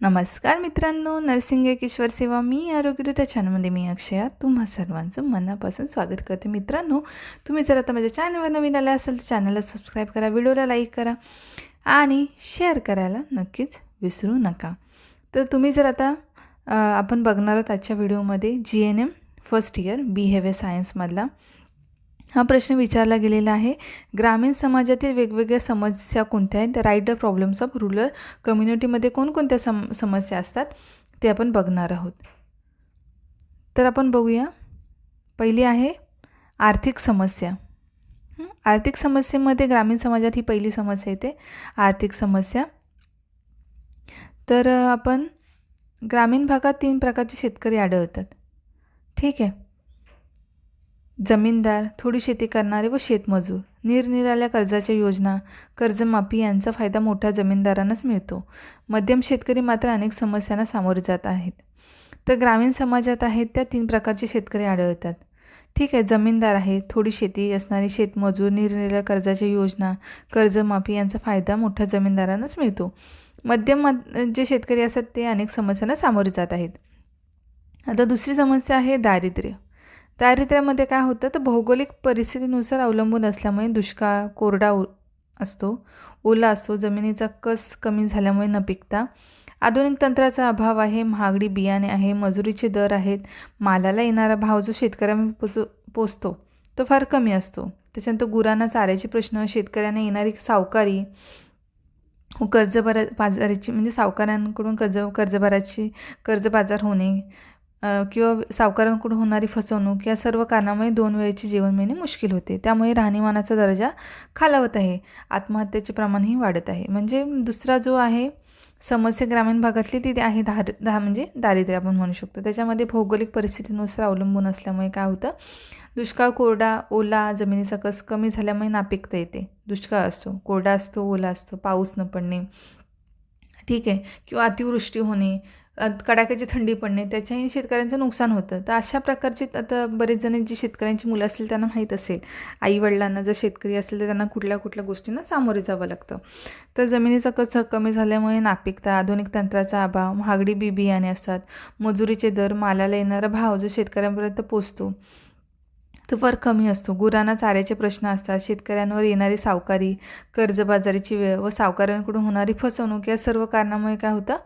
नमस्कार मित्रांनो, नर्सिंग एक ईश्वर सेवा. मी आरोग्य त्या चॅनलमध्ये मी अक्षया तुम्हा सर्वांचं मनापासून स्वागत करते. मित्रांनो, तुम्ही जर आता माझ्या चॅनलवर नवीन आला असाल तर चॅनलला सबस्क्राईब करा, व्हिडिओला लाईक करा आणि शेअर करायला नक्कीच विसरू नका. तर तुम्ही जर आता आपण बघणार आहोत आजच्या व्हिडिओमध्ये GNM फर्स्ट इयर बिहेवियर सायन्समधला हा प्रश्न विचारला गेलेला आहे. ग्रामीण समाजातील वेगवेगळ्या समस्या कोणत्या आहेत? Write the problems of rural कम्युनिटीमध्ये कोणकोणत्या समस्या असतात ते आपण बघणार आहोत. तर आपण बघूया. पहिली आहे आर्थिक समस्या. आर्थिक समस्येमध्ये ग्रामीण समाजात ही पहिली समस्या येते, आर्थिक समस्या. तर आपण ग्रामीण भागात 3 प्रकारचे शेतकरी आढळतात. ठीक आहे. जमीनदार, थोडी शेती करणारे व शेतमजूर. निरनिराळ्या कर्जाच्या योजना, कर्जमाफी यांचा फायदा मोठ्या जमीनदारांनाच मिळतो. मध्यम शेतकरी मात्र अनेक समस्यांना सामोरे जात आहेत. तर ग्रामीण समाजात आहेत त्या 3 प्रकारचे शेतकरी आढळतात. ठीक आहे. जमीनदार आहेत, थोडी शेती असणारे शेतमजूर, निरनिराळ्या कर्जाच्या योजना, कर्जमाफी यांचा फायदा मोठ्या जमीनदारांनाच मिळतो. मध्यम जे शेतकरी असतात ते अनेक समस्यांना सामोरे जात आहेत. आता दुसरी समस्या आहे दारिद्र्य. दारिद्र्यामध्ये काय होतं तर भौगोलिक परिस्थितीनुसार अवलंबून असल्यामुळे दुष्काळ, कोरडा असतो, ओला असतो, जमिनीचा कस कमी झाल्यामुळे न पिकता, आधुनिक तंत्राचा अभाव आहे, महागडी बियाणे आहे, मजुरीचे दर आहेत, मालाला येणारा भाव जो शेतकऱ्यांना पोचतो तो फार कमी असतो. त्याच्यानंतर गुरांना चाऱ्याचे प्रश्न, शेतकऱ्यांना येणारी सावकारी, बाजाराची म्हणजे सावकारांकडून कर्जबाजार होणे किंवा सावकारांकडून होणारी फसवणूक या सर्व कारणामुळे 2 वेळेचे जेवण मिळणे मुश्किल होते. त्यामुळे राहणीमानाचा दर्जा खालावत आहे, आत्महत्येचे प्रमाणही वाढत आहे. म्हणजे दुसरा जो आहे समस्या ग्रामीण भागातली ती आहे म्हणजे दारिद्र्य आपण म्हणू शकतो. त्याच्यामध्ये भौगोलिक परिस्थितीनुसार अवलंबून असल्यामुळे काय होतं, दुष्काळ, कोरडा, ओला, जमिनीचा कस कमी झाल्यामुळे नापिकता येते. दुष्काळ असतो, कोरडा असतो, ओला असतो, पाऊस न पडणे, ठीक आहे, किंवा अतिवृष्टी होणे, कडाक्याची थंडी पडणे, त्याच्याही शेतकऱ्यांचं नुकसान होतं. तर अशा प्रकारचे आता बरेच जण जी शेतकऱ्यांची मुलं असतील त्यांना माहीत असेल, आईवडिलांना जर शेतकरी असेल तर त्यांना कुठल्या कुठल्या गोष्टींना सामोरे जावं लागतं. तर जमिनीचा कस कमी झाल्यामुळे नापिकता, आधुनिक तंत्राचा अभाव, महागडी बियाणे असतात, मजुरीचे दर, मालाला येणारा भाव जो शेतकऱ्यांपर्यंत पोचतो तो फार कमी असतो, गुरांना चाऱ्याचे प्रश्न असतात, शेतकऱ्यांवर येणारी सावकारी, कर्जबाजारीची वेळ व सावकारांकडून होणारी फसवणूक या सर्व कारणामुळे काय होतं,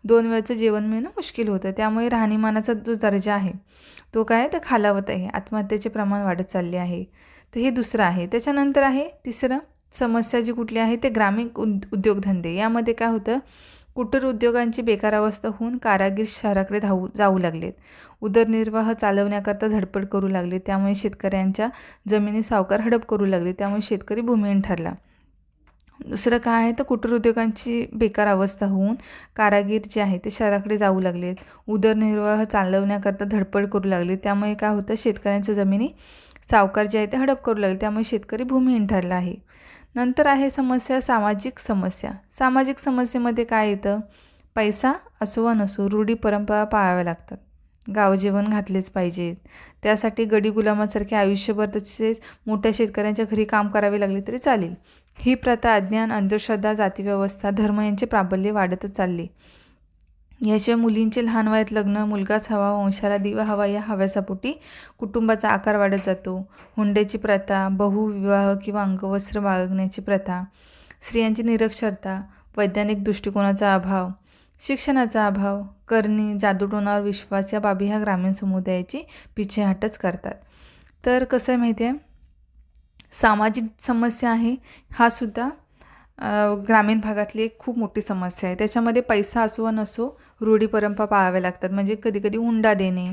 2 वेळचं जेवण मिळणं मुश्किल होतं. त्यामुळे राहणीमानाचा जो दर्जा आहे तो काय तर खालावत आहे, आत्महत्येचे प्रमाण वाढत चालले आहे. तर हे दुसरं आहे. त्याच्यानंतर आहे तिसरं समस्या जी कुठली आहे ते ग्रामीण उद्योगधंदे. यामध्ये काय होतं, कुटीर उद्योगांची बेकारावस्था होऊन कारागीर शहराकडे जाऊ लागलेत, उदरनिर्वाह चालवण्याकरता धडपड करू लागले. त्यामुळे शेतकऱ्यांच्या जमिनी सावकार हडप करू लागले, त्यामुळे शेतकरी भूमिहीन ठरला. दुसरं काय आहे तर कुटीर उद्योगांची बेकार अवस्था होऊन कारागीर जे आहे ते शहराकडे जाऊ लागलेत, उदरनिर्वाह चालवण्याकरता धडपड करू लागले. त्यामुळे काय होतं, शेतकऱ्यांच्या जमिनी सावकार जे आहे ते हडप करू लागले, त्यामुळे शेतकरी भूमिहीन ठरला आहे. नंतर आहे समस्या सामाजिक समस्या. सामाजिक समस्येमध्ये काय येतं, पैसा असो वा नसो रूढी परंपरा पाळाव्या लागतात, गावजेवण घातलेच पाहिजेत, त्यासाठी गडी गुलामासारखे आयुष्यभर तसेच मोठ्या शेतकऱ्यांच्या घरी काम करावे लागले तरी चालेल. ही प्रथा, अज्ञान, अंधश्रद्धा, जातीव्यवस्था, धर्म यांचे प्राबल्य वाढतच चालले. याशिवाय मुलींचे लहान वयात लग्न, मुलगाच हवा, वंशाला दिवा हवा या हव्यासापोटी कुटुंबाचा आकार वाढत जातो. हुंड्याची प्रथा, बहुविवाह किंवा अंगवस्त्र बाळगण्याची प्रथा, स्त्रियांची निरक्षरता, वैज्ञानिक दृष्टिकोनाचा अभाव, शिक्षणाचा अभाव, करणी, जादूटोणावर विश्वास या बाबी ह्या ग्रामीण समुदायाची पिछेहाटच करतात. तर कसं आहे माहिती आहे, सामाजिक समस्या आहे हा सुद्धा ग्रामीण भागातली एक खूप मोठी समस्या आहे. त्याच्यामध्ये पैसा असो वा नसो रूढी परंपरा पाळाव्या लागतात. म्हणजे कधीकधी हुंडा देणे,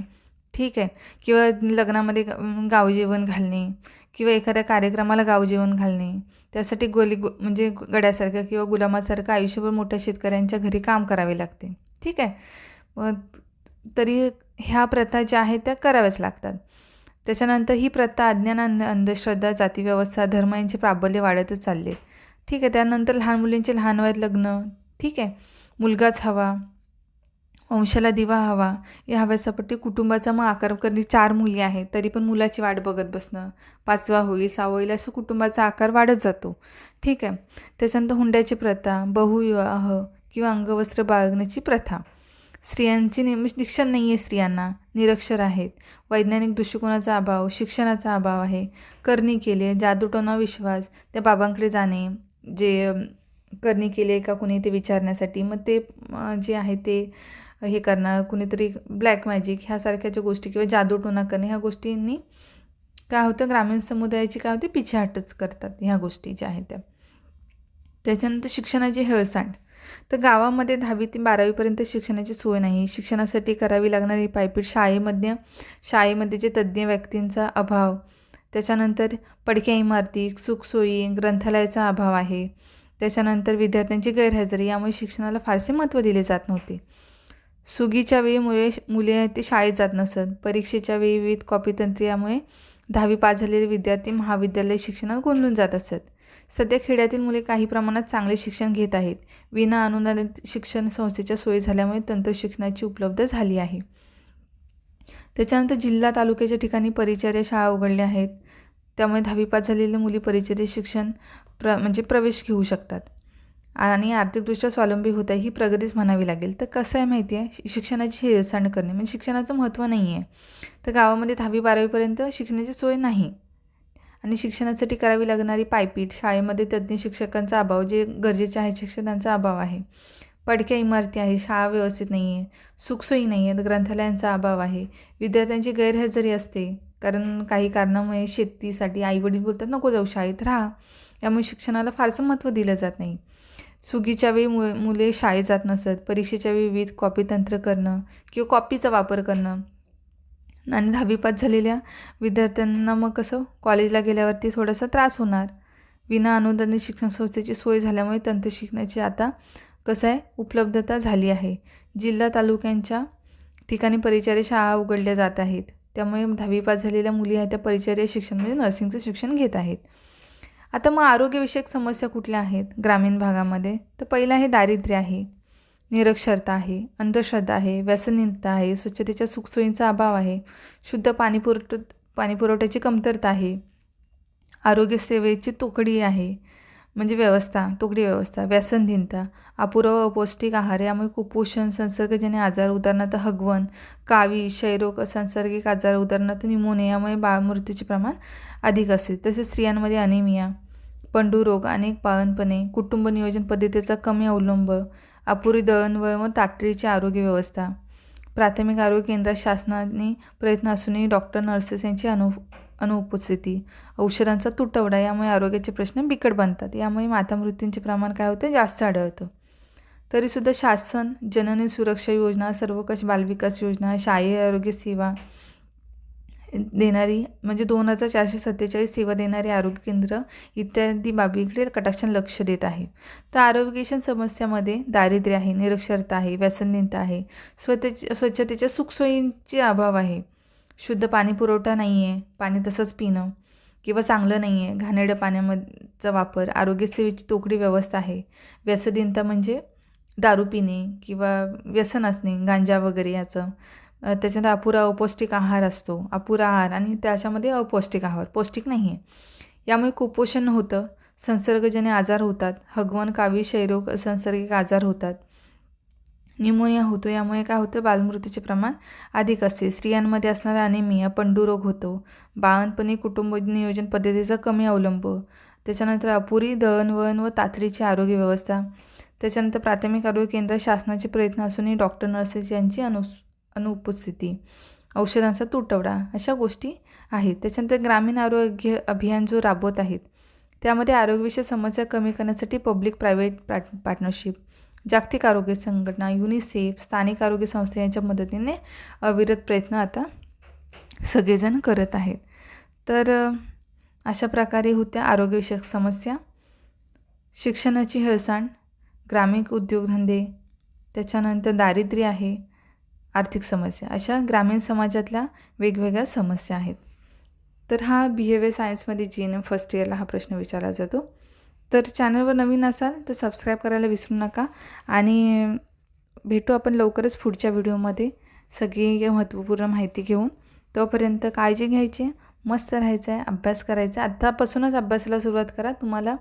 ठीक आहे, किंवा लग्नामध्ये गावजेवण घालणे किंवा एखाद्या कार्यक्रमाला गावजेवण घालणे, त्यासाठी म्हणजे गड्यासारखं किंवा गुलामासारखं आयुष्यभर मोठ्या शेतकऱ्यांच्या घरी काम करावे लागते. ठीक आहे, तरी ह्या प्रथा ज्या आहेत त्या कराव्याच लागतात. त्याच्यानंतर ही प्रथा, अज्ञान, अंधश्रद्धा, जातीव्यवस्था, धर्म यांचे प्राबल्य वाढतच चालले. ठीक आहे. त्यानंतर लहान मुलींचे लहान वयात लग्न, ठीक आहे, मुलगाच हवा, वंशाला दिवा हवा या हव्यासापोटी कुटुंबाचा मग आकार करणे. 4 मुली आहेत तरी पण मुलाची वाट बघत बसणं, 5वा होईल 6वा होईल असं कुटुंबाचा आकार वाढत जातो. ठीक आहे. त्याच्यानंतर हुंड्याची प्रथा, बहुविवाह, किंवा अंगवस्त्र बाळगण्याची प्रथा. स्त्रियांची शिक्षण नाही आहे, स्त्रियांना निरक्षर आहेत, वैज्ञानिक दृष्टिकोनाचा अभाव, शिक्षणाचा अभाव आहे, करणी केले, जादूटोणा विश्वास, त्या बाबांकडे जाणे, जे करणी केली आहे का कुणी ते विचारण्यासाठी, मग ते जे आहे ते हे करणं, कुणीतरी ब्लॅक मॅजिक ह्यासारख्या ज्या गोष्टी किंवा जादूटोणा करणे, ह्या गोष्टींनी काय होतं, ग्रामीण समुदायाची काय होते, पिछेहाटच करतात ह्या गोष्टी ज्या आहेत त्या. त्याच्यानंतर शिक्षणाची हेळसांड. तर गावामध्ये 10वी ते 12वीपर्यंत शिक्षणाची सोय नाही. शिक्षणासाठी करावी लागणारी पायपीट, शाळेमध्ये जे तज्ज्ञ व्यक्तींचा अभाव, त्याच्यानंतर पडक्या इमारती, सुखसोयी, ग्रंथालयाचा अभाव आहे. त्याच्यानंतर विद्यार्थ्यांची गैरहजेरी, यामुळे शिक्षणाला फारसे महत्त्व दिले जात नव्हते. सुगीच्या वेळी मुले ते शाळेत जात नसत. परीक्षेच्या वेळी विविध कॉपीतंत्री, यामुळे 10वी पास झालेले विद्यार्थी महाविद्यालय शिक्षणात गोंधळून जात असत. सध्या खेड्यातील मुले काही प्रमाणात चांगले शिक्षण घेत आहेत. विना अनुदानित शिक्षण संस्थेच्या सोयी झाल्यामुळे तंत्रशिक्षणाची उपलब्ध झाली आहे. त्याच्यानंतर जिल्हा तालुक्याच्या ठिकाणी परिचर्या शाळा उघडल्या आहेत. त्यामुळे 10वी पास झालेल्या मुली परिचर्या शिक्षण प्रवेश घेऊ शकतात आणि आर्थिकदृष्ट्या स्वावलंबी होत आहे. ही प्रगतीच म्हणावी लागेल. तर कसं आहे माहिती आहे, शिक्षणाची हेळसांड करणे म्हणजे शिक्षणाचं महत्त्व नाही आहे. तर गावामध्ये 10वी 12वीपर्यंत शिक्षणाची सोय नाही आणि शिक्षणासाठी करावी लागणारी पायपीट, शाळेमध्ये तज्ज्ञ शिक्षकांचा अभाव, जे गरजेचे आहे शिक्षकांचा अभाव आहे, पडक्या इमारती आहे, शाळा व्यवस्थित नाही आहे, सुखसोयी नाही आहेत, ग्रंथालयांचा अभाव आहे, विद्यार्थ्यांची गैरहजेरी असते, कारण काही कारणामुळे शेतीसाठी आईवडील बोलतात नको जाऊ, शाळेत राहा. यामुळे शिक्षणाला फारसं महत्त्व दिलं जात नाही. सुगीच्या वेळी मुले शाळेत जात नसत. परीक्षेच्या वेळी विविध कॉपी तंत्र करणं किंवा कॉपीचा वापर करणं आणि 10वी पास झालेल्या विद्यार्थ्यांना मग कसं कॉलेजला गेल्यावरती थोडासा त्रास होणार. विना अनुदानित शिक्षण संस्थेची सोय झाल्यामुळे तंत्रशिक्षणाची आता कसं आहे उपलब्धता झाली आहे. जिल्हा तालुक्यांच्या ठिकाणी परिचर्या शाळा उघडल्या जात आहेत. त्यामुळे 10वी पास झालेल्या मुली आहेत त्या परिचर्या शिक्षण म्हणजे नर्सिंगचं शिक्षण घेत आहेत. आता मग आरोग्यविषयक समस्या कुठल्या आहेत ग्रामीण भागामध्ये, तर पहिलं आहे दारिद्र्य आहे, निरक्षरता आहे, अंधश्रद्धा आहे, व्यसनहीनता आहे, स्वच्छतेच्या सुखसोयींचा अभाव आहे, शुद्ध पाणीपुरवठ्याची कमतरता आहे, आरोग्यसेवेची तोकडी आहे म्हणजे तोकडी व्यवस्था, व्यसनहीनता, अपुरा व अपौष्टिक आहार, यामुळे कुपोषण, संसर्गजन्य आजार उदाहरणार्थ हगवण, कावी, क्षयरोग, संसर्गिक आजार उदाहरणार्थ निमोनिया, यामुळे बाळमृत्यूचे प्रमाण अधिक असते. तसेच स्त्रियांमध्ये अनिमिया, पंडुरोग, अनेक बाळंतपणे, कुटुंब नियोजन पद्धतीचा कमी अवलंब, अपुरी दळणवळण व तातडीची आरोग्य व्यवस्था, प्राथमिक आरोग्य केंद्रात शासनाने प्रयत्न असूनही डॉक्टर नर्सेस यांची अनुपस्थिती, औषधांचा तुटवडा, यामुळे आरोग्याचे प्रश्न बिकट बनतात. यामुळे मातामृत्यूंचे प्रमाण काय होते, जास्त आढळतं. तरीसुद्धा शासन जननी सुरक्षा योजना, सर्वकष बालविकास योजना, शालेय आरोग्य सेवा देणारी म्हणजे 2447 सेवा देणारी आरोग्य केंद्र इत्यादी बाबीकडे कटाक्षाने लक्ष देत आहे. तर आरोग्यशन समस्यामध्ये दारिद्र्य आहे, निरक्षरता आहे, व्यसनहीनता आहे, स्वच्छतेच्या सुखसोयींचे अभाव आहे, शुद्ध पाणी पुरवठा नाही आहे, पाणी तसंच पिणं किंवा चांगलं नाही आहे, घाणेरड्या पाण्याचा वापर, आरोग्यसेवेची तोकडी व्यवस्था आहे, व्यसनहीनता म्हणजे दारू पिणे किंवा व्यसन असणे, गांजा वगैरे याचं, त्याच्यानंतर अपुरा अपौष्टिक आहार असतो, अपुरा आहार आणि त्याच्यामध्ये अपौष्टिक आहार, पौष्टिक नाही आहे, यामुळे कुपोषण होतं, संसर्गजन्य आजार होतात, हगवण, कावी, क्षयरोग, संसर्गिक आजार होतात, निमोनिया होतो, यामुळे काय होतं बालमृत्यूचे प्रमाण अधिक असते. स्त्रियांमध्ये असणारा अनिमिया, पंडुरोग होतो, बाळंतपणी कुटुंब नियोजन पद्धतीचा कमी अवलंब, त्याच्यानंतर अपुरी दळणवळण व तातडीची आरोग्य व्यवस्था, त्याच्यानंतर प्राथमिक आरोग्य केंद्रात शासनाचे प्रयत्न असूनही डॉक्टर नर्सेस यांची अनुपस्थिती, औषधांचा तुटवडा, अशा गोष्टी आहेत. त्याच्यानंतर ग्रामीण आरोग्य अभियान जो राबवत आहेत त्यामध्ये आरोग्यविषयक समस्या कमी करण्यासाठी पब्लिक प्रायव्हेट पार्टनरशिप, जागतिक आरोग्य संघटना, युनिसेफ, स्थानिक आरोग्य संस्था यांच्या मदतीने अविरत प्रयत्न आता सगळेजण करत आहेत. तर अशा प्रकारे होत्या आरोग्यविषयक समस्या, शिक्षणाची हेळसांड, ग्रामीण उद्योगधंदे, त्याच्यानंतर दारिद्र्य आहे, आर्थिक समस्या, अशा ग्रामीण समाजातल्या वेगवेगळ्या समस्या आहेत. तर हा बिहेवियर सायन्समध्ये GNM फर्स्ट इयरला हा प्रश्न विचारला जातो. तर चॅनलवर नवीन असाल तर सबस्क्राईब करायला विसरू नका आणि भेटू आपण लवकरच पुढच्या व्हिडिओमध्ये सगळी महत्त्वपूर्ण माहिती घेऊन. तोपर्यंत काळजी घ्यायची, मस्त राहायचं आहे, अभ्यास करायचा. आत्तापासूनच अभ्यासाला सुरुवात करा. तुम्हाला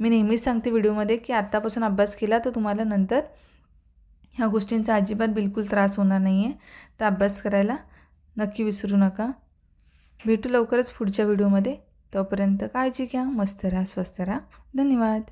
मी नेहमीच सांगते व्हिडिओमध्ये की आत्तापासून अभ्यास केला तर तुम्हाला नंतर ह्या गोष्टींचा अजिबात बिलकुल त्रास होणार नाही आहे. तर अभ्यास करायला नक्की विसरू नका. भेटू लवकरच पुढच्या व्हिडिओमध्ये. तोपर्यंत काळजी घ्या, मस्त राहा, स्वस्थ राहा. धन्यवाद.